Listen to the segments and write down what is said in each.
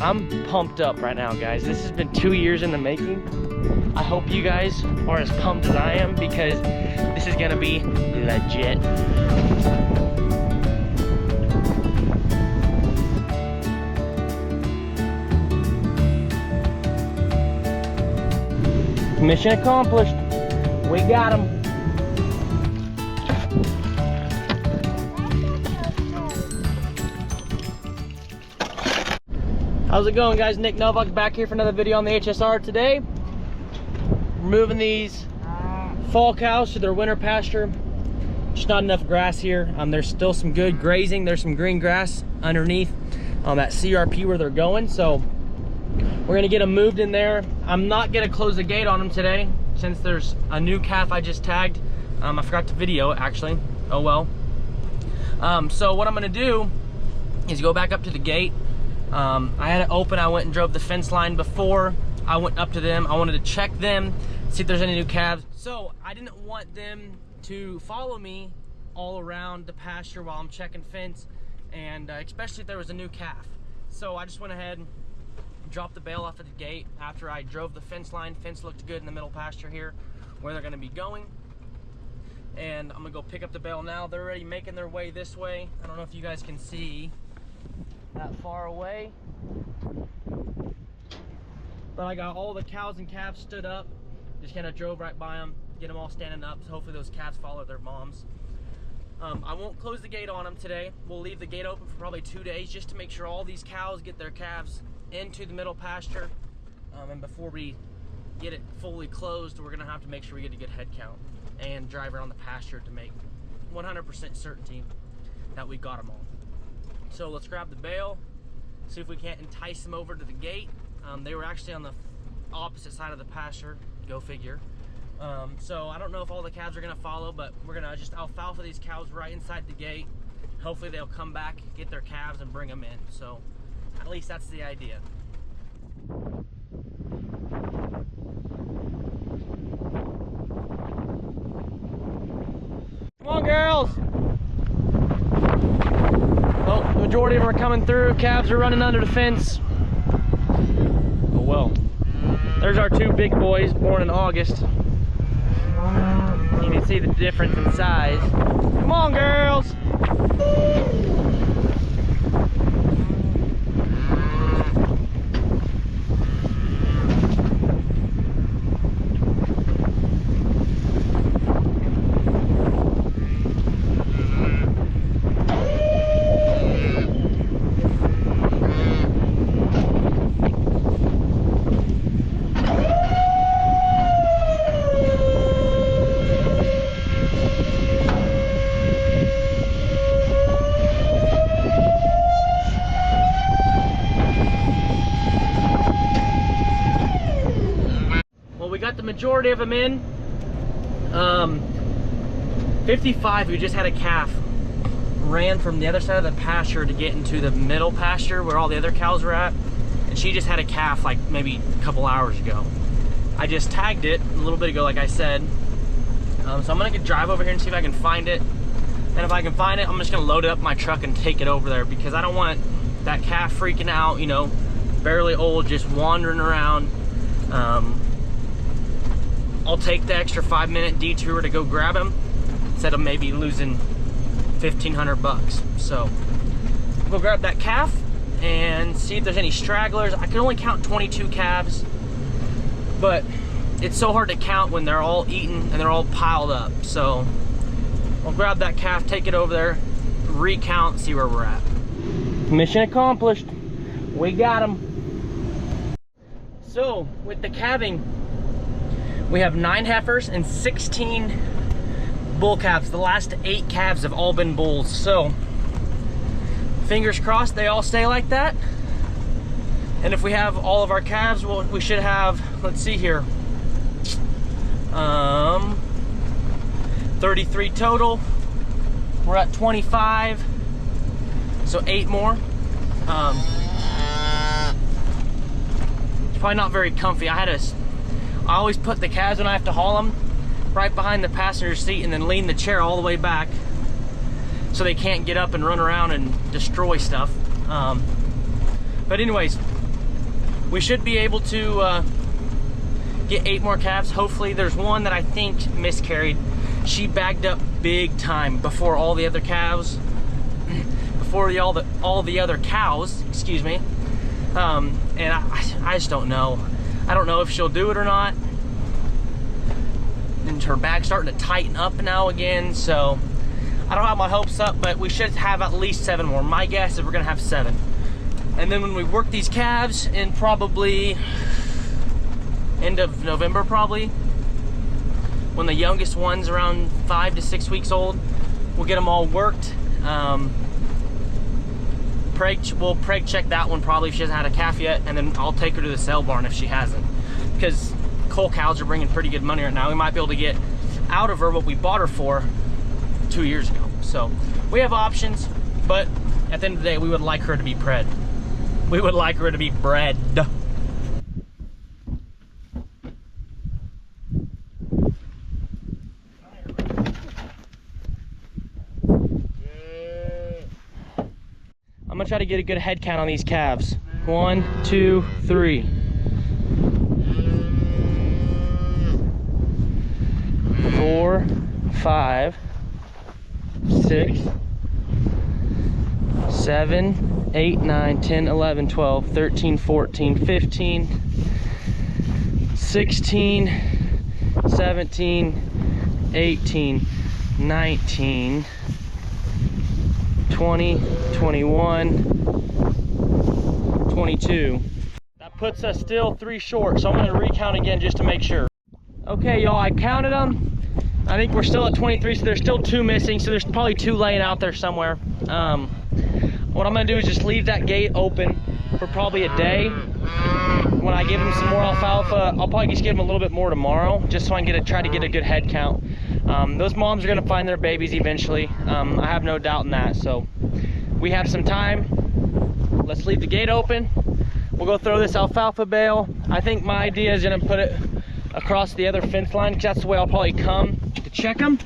I'm pumped up right now, guys. This has been 2 years in the making. I hope you guys are as pumped as I am because this is gonna be legit. Mission accomplished. We got him. How's it going, guys? Nick Novak back here for another video on the HSR today. We're moving these fall cows to their winter pasture. Just not enough grass here. There's still some good grazing. There's some green grass underneath that CRP where they're going. So we're gonna get them moved in there. I'm not gonna close the gate on them today since there's a new calf I just tagged. I forgot to video it actually. Oh well. So what I'm gonna do is go back up to the gate. I had it open. I went and drove the fence line before I went up to them. I wanted to check them, see if there's any new calves. So I didn't want them to follow me all around the pasture while I'm checking fence, and especially if there was a new calf. So I just went ahead and dropped the bale off at the gate after I drove the fence line. Fence looked good in the middle pasture here where they're gonna be going. And I'm gonna go pick up the bale now. They're already making their way this way. I don't know if you guys can see that far away, but I got all the cows and calves stood up. Just kind of drove right by them, get them all standing up, so hopefully those calves follow their moms. I won't close the gate on them today. We'll leave the gate open for probably 2 days just to make sure all these cows get their calves into the middle pasture. And before we get it fully closed, we're gonna have to make sure we get a good head count and drive around the pasture to make 100% certainty that we got them all. So let's grab the bale, see if we can't entice them over to the gate. They were actually on the opposite side of the pasture, go figure. So I don't know if all the calves are gonna follow, but we're gonna just alfalfa these cows right inside the gate. Hopefully they'll come back, get their calves, and bring them in. So at least that's the idea. Come on, girls. Well, the majority of them are coming through. Calves are running under the fence. Oh well. There's our two big boys born in August. You can see the difference in size. Come on, girls. The majority of them in. 55 who just had a calf ran from the other side of the pasture to get into the middle pasture where all the other cows were at, and she just had a calf like maybe a couple hours ago. I just tagged it a little bit ago, like I said. So I'm gonna drive over here and see if I can find it, and if I can find it, I'm just gonna load it up in my truck and take it over there because I don't want that calf freaking out, you know, barely old, just wandering around. I'll take the extra 5-minute detour to go grab him instead of maybe losing 1,500 bucks. So I'll go grab that calf and see if there's any stragglers. I can only count 22 calves, but it's so hard to count when they're all eaten and they're all piled up. So I'll grab that calf, take it over there, recount, see where we're at. Mission accomplished. We got him. So with the calving, we have 9 heifers and 16 bull calves. The last 8 calves have all been bulls. So fingers crossed they all stay like that. And if we have all of our calves, well, we should have, let's see here, 33 total. We're at 25, so 8 more. It's probably not very comfy. I always put the calves when I have to haul them right behind the passenger seat and then lean the chair all the way back so they can't get up and run around and destroy stuff. But anyways, we should be able to get 8 more calves. Hopefully. There's one that I think miscarried. She bagged up big time before all the other calves, before all the other cows, excuse me. And I just don't know. I don't know if she'll do it or not. And her bag's starting to tighten up now again, so I don't have my hopes up, but we should have at least 7 more. My guess is we're gonna have 7. And then when we work these calves in probably end of November, probably, when the youngest one's around 5 to 6 weeks old, we'll get them all worked. We'll preg check that one probably if she hasn't had a calf yet, and then I'll take her to the sale barn if she hasn't, because cull cows are bringing pretty good money right now. We might be able to get out of her what we bought her for 2 years ago. So we have options, but at the end of the day, we would like her to be bred. We would like her to be bred. I'm gonna try to get a good head count on these calves. 1, 2, 3. 4, 5, 6, 7, 8, 9, 10, 11, 12, 13, 14, 15, 16, 17, 18, 19, 20, 21, 22. That puts us still 3 short, so I'm gonna recount again just to make sure. Okay, y'all, I counted them. I think we're still at 23, so there's still 2 missing, so there's probably 2 laying out there somewhere. What I'm gonna do is just leave that gate open for probably a day. When I give them some more alfalfa, I'll probably just give them a little bit more tomorrow, just so I can try to get a good head count. Those moms are gonna find their babies eventually. I have no doubt in that, so we have some time. Let's leave the gate open. We'll go throw this alfalfa bale. I think my idea is gonna put it across the other fence line, because that's the way I'll probably come to check them.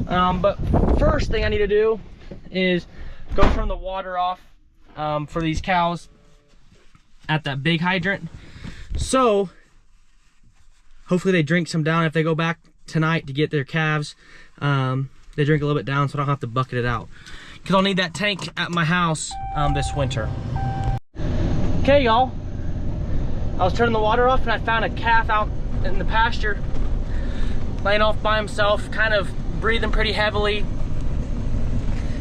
But first thing I need to do is go turn the water off for these cows at that big hydrant. So hopefully they drink some down if they go back tonight to get their calves. They drink a little bit down, so I don't have to bucket it out, because I'll need that tank at my house this winter. Okay, y'all, I was turning the water off and I found a calf out in the pasture, laying off by himself, kind of breathing pretty heavily.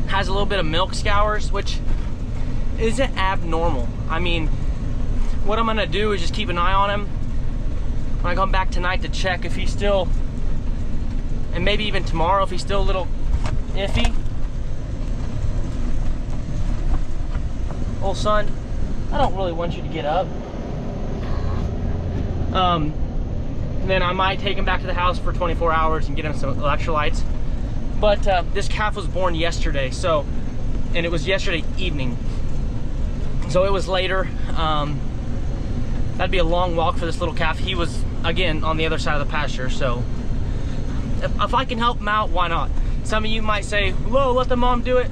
Has a little bit of milk scours, which isn't abnormal. I mean, what I'm gonna do is just keep an eye on him when I come back tonight to check if he's still, and maybe even tomorrow if he's still a little iffy. Old son, I don't really want you to get up. Then I might take him back to the house for 24 hours and get him some electrolytes. But this calf was born yesterday, so, and it was yesterday evening, so it was later. That'd be a long walk for this little calf. He was, again, on the other side of the pasture, so if I can help him out, why not? Some of you might say, whoa, let the mom do it.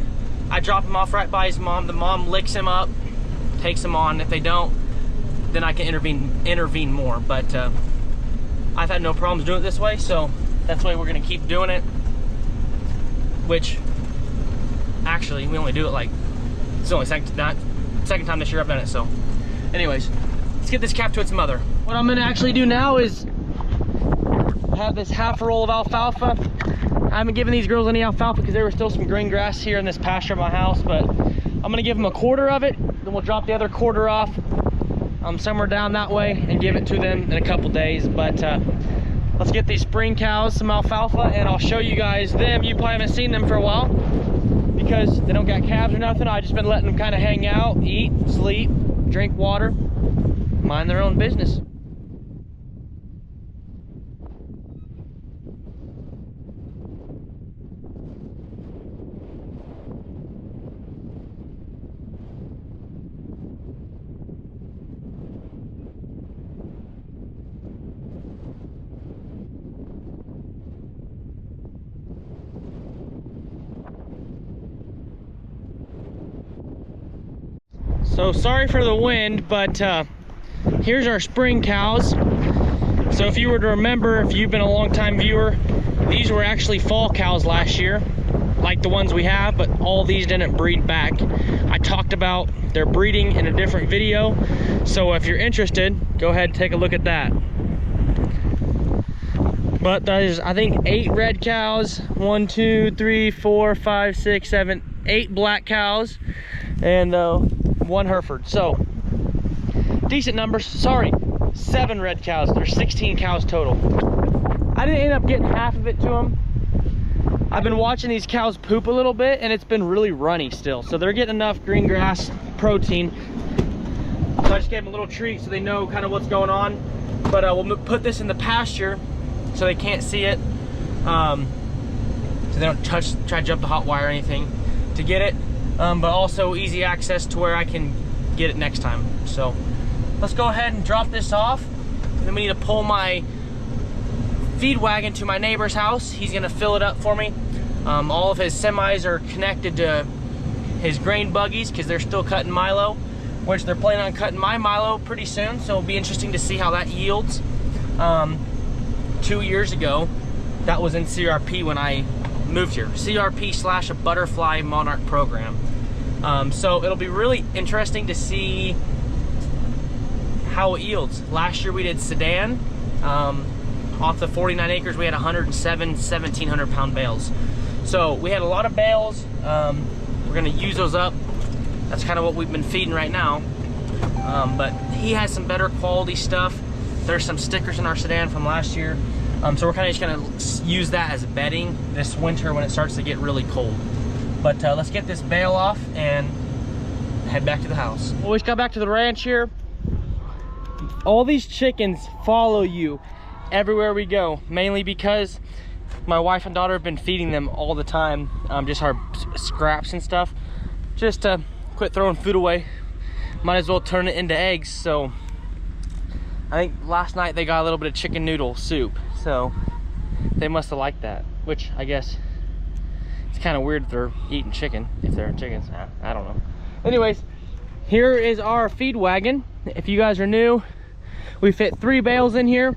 I drop him off right by his mom. The mom licks him up, takes him on. If they don't, then I can intervene more. But I've had no problems doing it this way, so that's the way we're gonna keep doing it. Which, actually, we only do it like, it's the only second time this year I've done it, so. Anyways, let's get this calf to its mother. What I'm gonna actually do now is have this half a roll of alfalfa. I haven't given these girls any alfalfa because there was still some green grass here in this pasture at my house, but I'm gonna give them a quarter of it, then we'll drop the other quarter off somewhere down that way and give it to them in a couple days. But let's get these spring cows some alfalfa, and I'll show you guys them. You probably haven't seen them for a while because they don't got calves or nothing. I've just been letting them kind of hang out, eat, sleep, drink water, mind their own business. So sorry for the wind, but here's our spring cows. So if you were to remember, if you've been a long time viewer, these were actually fall cows last year, like the ones we have, but all these didn't breed back. I talked about their breeding in a different video, so if you're interested, go ahead and take a look at that. But there's, I think, 8 red cows, 1, 2, 3, 4, 5, 6, 7, 8 black cows, and 1 Hereford. So decent numbers. Sorry, 7 red cows. There's 16 cows total. I didn't end up getting half of it to them. I've been watching these cows poop a little bit, and it's been really runny still. So they're getting enough green grass protein. So I just gave them a little treat so they know kind of what's going on. But we'll put this in the pasture so they can't see it. So they don't try to jump the hot wire or anything to get it. But also easy access to where I can get it next time. So let's go ahead and drop this off. And then we need to pull my feed wagon to my neighbor's house. He's gonna fill it up for me. All of his semis are connected to his grain buggies because they're still cutting milo, which they're planning on cutting my milo pretty soon. So it'll be interesting to see how that yields. 2 years ago, that was in CRP when I moved here. CRP / a butterfly monarch program. So it'll be really interesting to see how it yields. Last year we did Sedan. Off the 49 acres, we had 107 1,700 pound bales. So we had a lot of bales. We're gonna use those up. That's kind of what we've been feeding right now. But he has some better quality stuff. There's some stickers in our Sedan from last year. So we're kind of just gonna use that as bedding this winter when it starts to get really cold. But let's get this bale off and head back to the house. Well, we just got back to the ranch here. All these chickens follow you everywhere we go, mainly because my wife and daughter have been feeding them all the time, just our scraps and stuff, just to quit throwing food away. Might as well turn it into eggs. So I think last night they got a little bit of chicken noodle soup, so they must have liked that, which I guess it's kind of weird if they're eating chicken, if they're chickens. I don't know. Anyways, here is our feed wagon. If you guys are new, we fit 3 bales in here.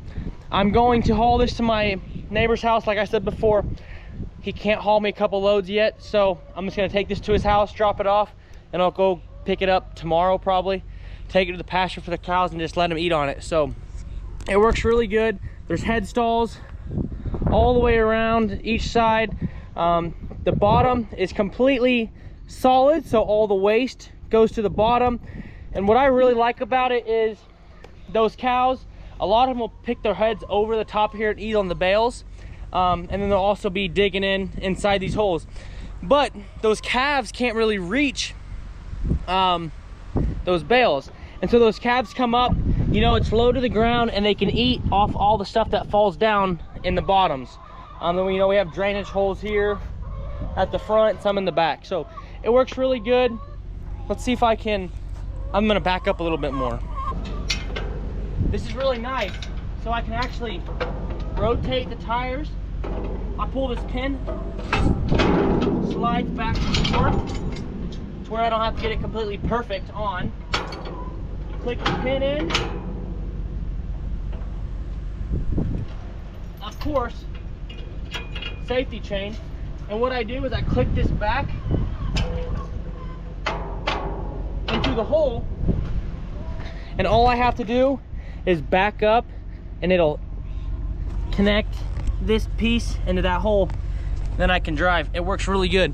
I'm going to haul this to my neighbor's house. Like I said before, he can't haul me a couple loads yet, so I'm just gonna take this to his house, drop it off, and I'll go pick it up tomorrow probably, take it to the pasture for the cows and just let them eat on it. So it works really good. There's head stalls all the way around each side. The bottom is completely solid, so all the waste goes to the bottom. And what I really like about it is those cows, a lot of them will pick their heads over the top here and eat on the bales. And then they'll also be digging inside these holes. But those calves can't really reach those bales. And so those calves come up, you know, it's low to the ground and they can eat off all the stuff that falls down in the bottoms. Then, you know, we have drainage holes here at the front, some in the back. So it works really good. Let's see if I can, I'm gonna back up a little bit more. This is really nice, so I can actually rotate the tires. I pull this pin, slides back and forth to where I don't have to get it completely perfect on. Click the pin in. Of course, safety chain. And what I do is I click this back into the hole, and all I have to do is back up and it'll connect this piece into that hole. Then I can drive. It works really good.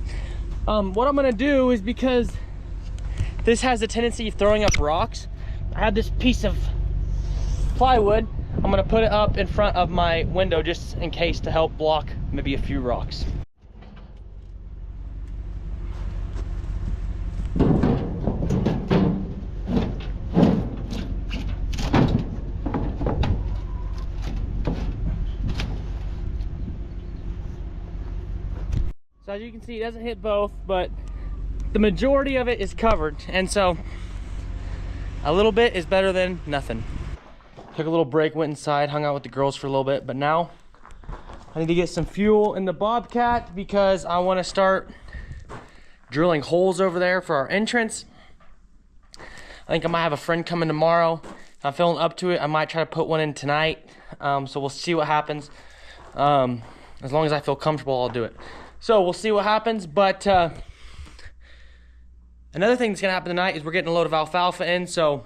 What I'm gonna do is, because this has a tendency of throwing up rocks, I have this piece of plywood. I'm gonna put it up in front of my window just in case, to help block maybe a few rocks. So as you can see, it doesn't hit both, but the majority of it is covered. And so a little bit is better than nothing. Took a little break, went inside, hung out with the girls for a little bit, but now I need to get some fuel in the Bobcat because I want to start drilling holes over there for our entrance. I think I might have a friend coming tomorrow. If I'm feeling up to it, I might try to put one in tonight. So we'll see what happens. As long as I feel comfortable, I'll do it. So we'll see what happens. But another thing that's gonna happen tonight is we're getting a load of alfalfa in. So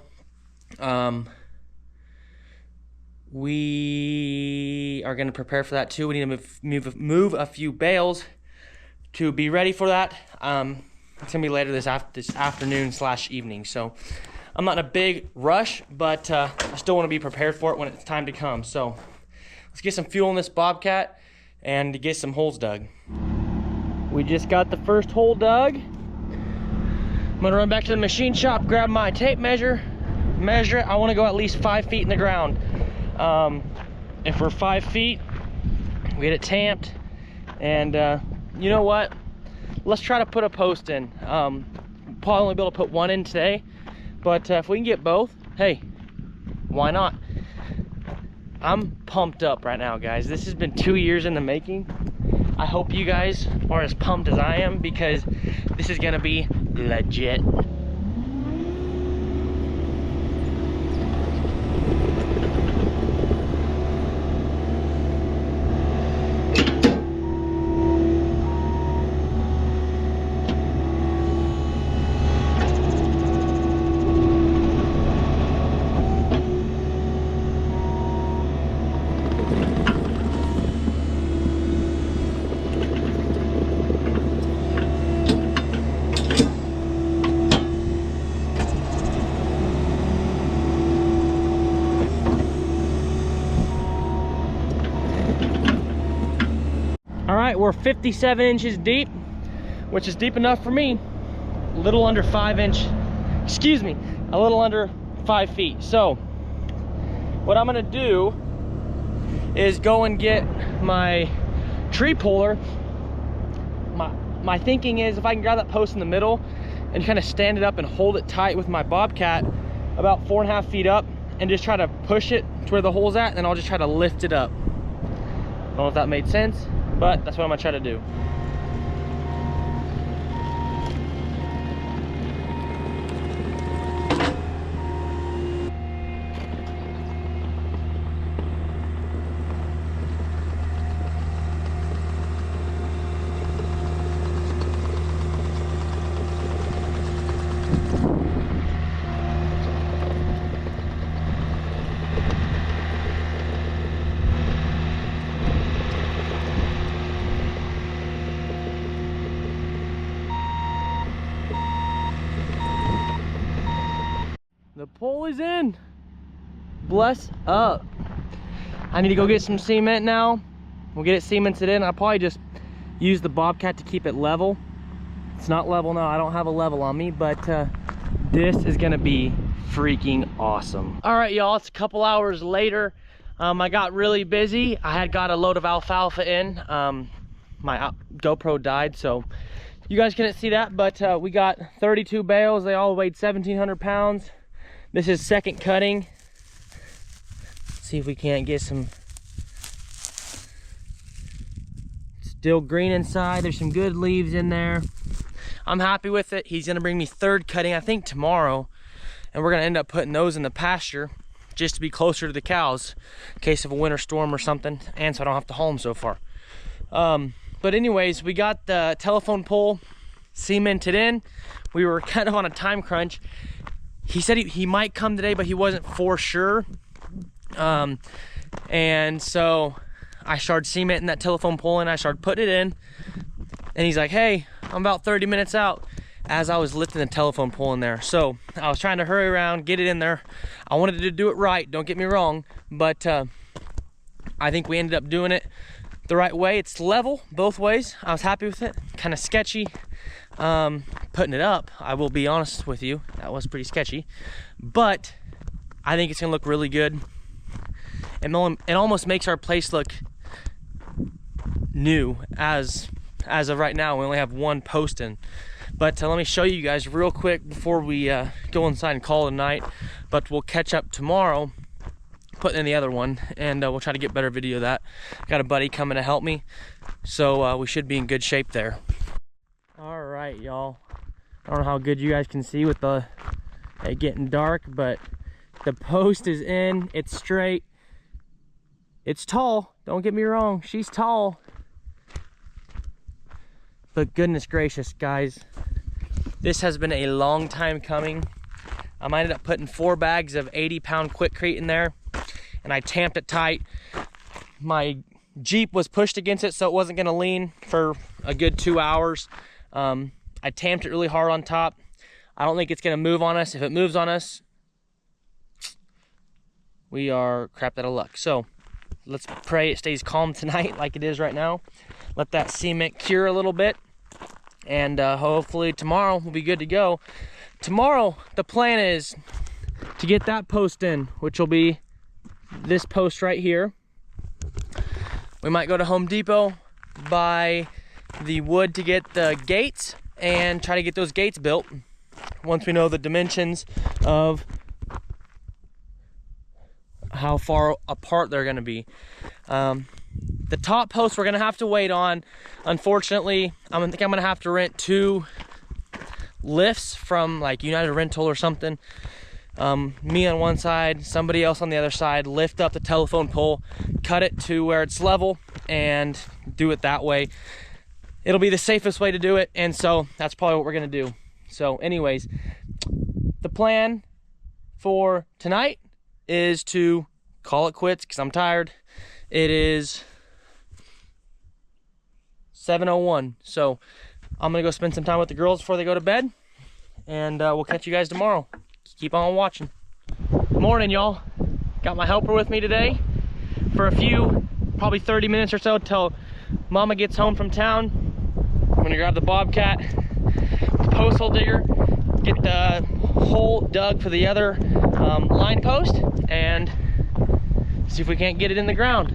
we are gonna prepare for that too. We need to move a few bales to be ready for that. It's gonna be later this afternoon / evening. So I'm not in a big rush, but I still want to be prepared for it when it's time to come. So let's get some fuel in this Bobcat and get some holes dug. We just got the first hole dug. I'm gonna run back to the machine shop, grab my tape measure it. I want to go at least 5 feet in the ground. If we're 5 feet, we get it tamped, and you know what? Let's try to put a post in. Probably only be able to put one in today, but if we can get both, hey, why not? I'm pumped up right now, guys. This has been 2 years in the making. I hope you guys are as pumped as I am, because this is gonna be legit. All right, we're 57 inches deep, which is deep enough for me. A little under 5 feet. So what I'm gonna do is go and get my tree puller. My thinking is if I can grab that post in the middle and kind of stand it up and hold it tight with my Bobcat about 4.5 feet up, and just try to push it to where the hole's at, and then I'll just try to lift it up. I don't know if that made sense, but that's what I'm gonna try to do. The pole is in. Bless up. I need to go get some cement now. We'll get it cemented in. I'll probably just use the Bobcat to keep it level. It's not level now. I don't have a level on me, but this is gonna be freaking awesome. All right, y'all, it's a couple hours later. I got really busy. I had got a load of alfalfa in. My GoPro died, so you guys couldn't see that, but we got 32 bales. They all weighed 1,700 pounds. This is second cutting. Let's see if we can't get some. Still green inside. There's some good leaves in there. I'm happy with it. He's gonna bring me third cutting, I think tomorrow, and we're gonna end up putting those in the pasture just to be closer to the cows in case of a winter storm or something, and so I don't have to haul them so far. But anyways, we got the telephone pole cemented in. We were kind of on a time crunch. He said he might come today, but he wasn't for sure. And so I started cementing that telephone pole and I started putting it in. And he's like, hey, I'm about 30 minutes out, as I was lifting the telephone pole in there. So I was trying to hurry around, get it in there. I wanted to do it right, don't get me wrong, but I think we ended up doing it the right way. It's level both ways. I was happy with it. Kind of sketchy putting it up, I will be honest with you. That was pretty sketchy, but I think it's gonna look really good. It almost makes our place look new as of right now. We only have one post in, but let me show you guys real quick before we go inside and call it a night. But we'll catch up tomorrow putting in the other one, and we'll try to get better video of that. Got a buddy coming to help me, so we should be in good shape there. All right, y'all, I don't know how good you guys can see with the it getting dark, but The post is in, it's straight. It's tall, don't get me wrong, she's tall. But goodness gracious, guys, this has been a long time coming. I ended up putting 4 bags of 80-pound Quikrete in there, and I tamped it tight. My Jeep was pushed against it so it wasn't gonna lean for a good 2 hours. I tamped it really hard on top. I don't think it's gonna move on us. If it moves on us, we are crapped out of luck. So let's pray it stays calm tonight like it is right now. Let that cement cure a little bit, and hopefully tomorrow we'll be good to go. Tomorrow, the plan is to get that post in, which will be this post right here. We might go to Home Depot, buy the wood to get the gates, and try to get those gates built once we know the dimensions of how far apart they're gonna be. The top post we're gonna have to wait on. Unfortunately, I think I'm gonna have to rent 2 lifts from like United Rental or something. Me on one side, somebody else on the other side, lift up the telephone pole, cut it to where it's level, and do it that way. It'll be the safest way to do it, and so that's probably what we're gonna do. So anyways, the plan for tonight is to call it quits because I'm tired. It is 7:01, so I'm gonna go spend some time with the girls before they go to bed, and we'll catch you guys tomorrow. Keep on watching. Morning, y'all. Got my helper with me today for a few, probably 30 minutes or so till Mama gets home from town. I'm gonna grab the Bobcat, the post hole digger, get the hole dug for the other line post, and see if we can't get it in the ground.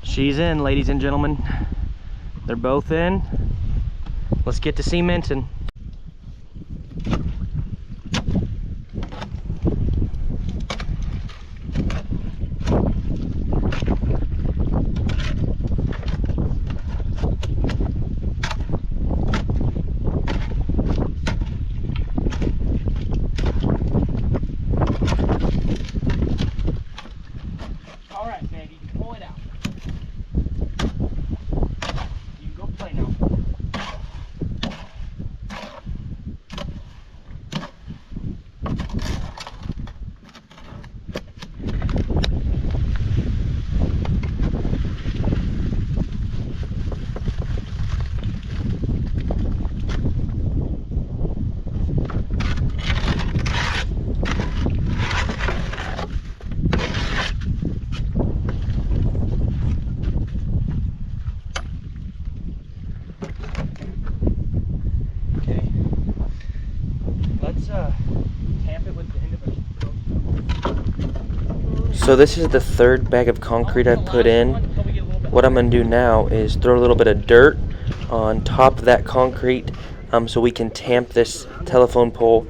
She's in, ladies and gentlemen. They're both in. Let's get to cementing. tamp it with the end of it. So this is the third bag of concrete I've put in. What I'm going to do now is throw a little bit of dirt on top of that concrete so we can tamp this telephone pole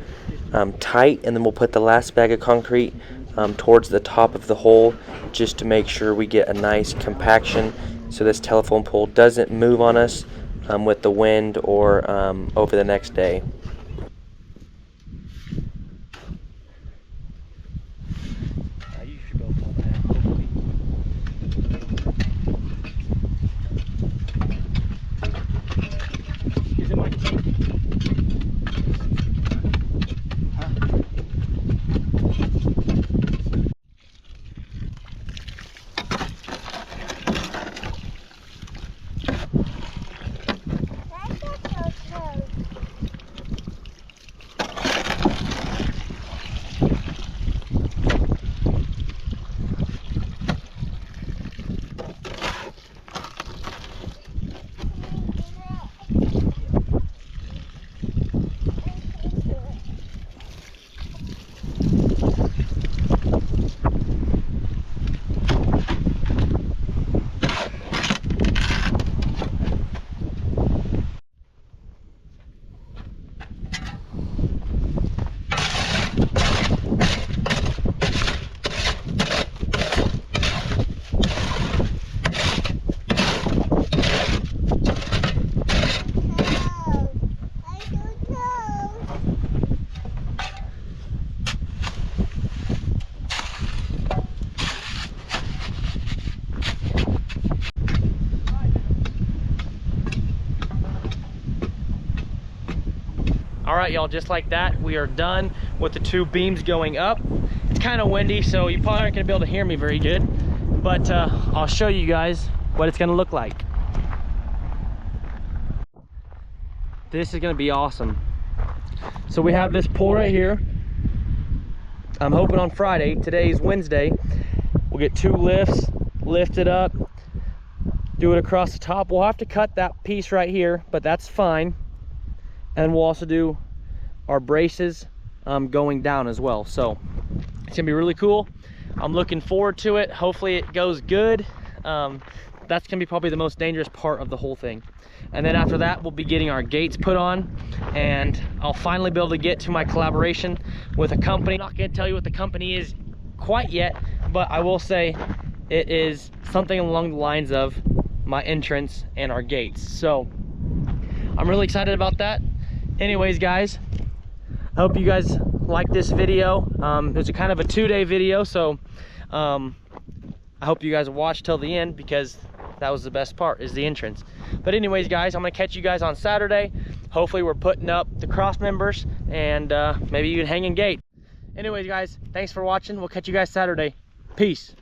tight, and then we'll put the last bag of concrete towards the top of the hole just to make sure we get a nice compaction so this telephone pole doesn't move on us with the wind or over the next day. You should be able to pull that out, hopefully. Is it my tank? All right, y'all, just like that, we are done with the two beams going up. It's kind of windy, so you probably aren't gonna be able to hear me very good, but I'll show you guys what it's gonna look like. This is gonna be awesome. So we have this pole right here. I'm hoping on Friday, today's Wednesday, we'll get two lifts, lift it up, do it across the top. We'll have to cut that piece right here, but that's fine. And we'll also do our braces going down as well. So it's gonna be really cool. I'm looking forward to it. Hopefully it goes good. That's gonna be probably the most dangerous part of the whole thing. And then after that, we'll be getting our gates put on, and I'll finally be able to get to my collaboration with a company. I'm not gonna tell you what the company is quite yet, but I will say it is something along the lines of my entrance and our gates. So I'm really excited about that. Anyways, guys, I hope you guys like this video. It's a kind of a 2-day video, so I hope you guys watch till the end, because that was the best part, is the entrance. But anyways, guys, I'm gonna catch you guys on Saturday. Hopefully we're putting up the cross members and maybe even hanging gate. Anyways, guys, thanks for watching. We'll catch you guys Saturday. Peace.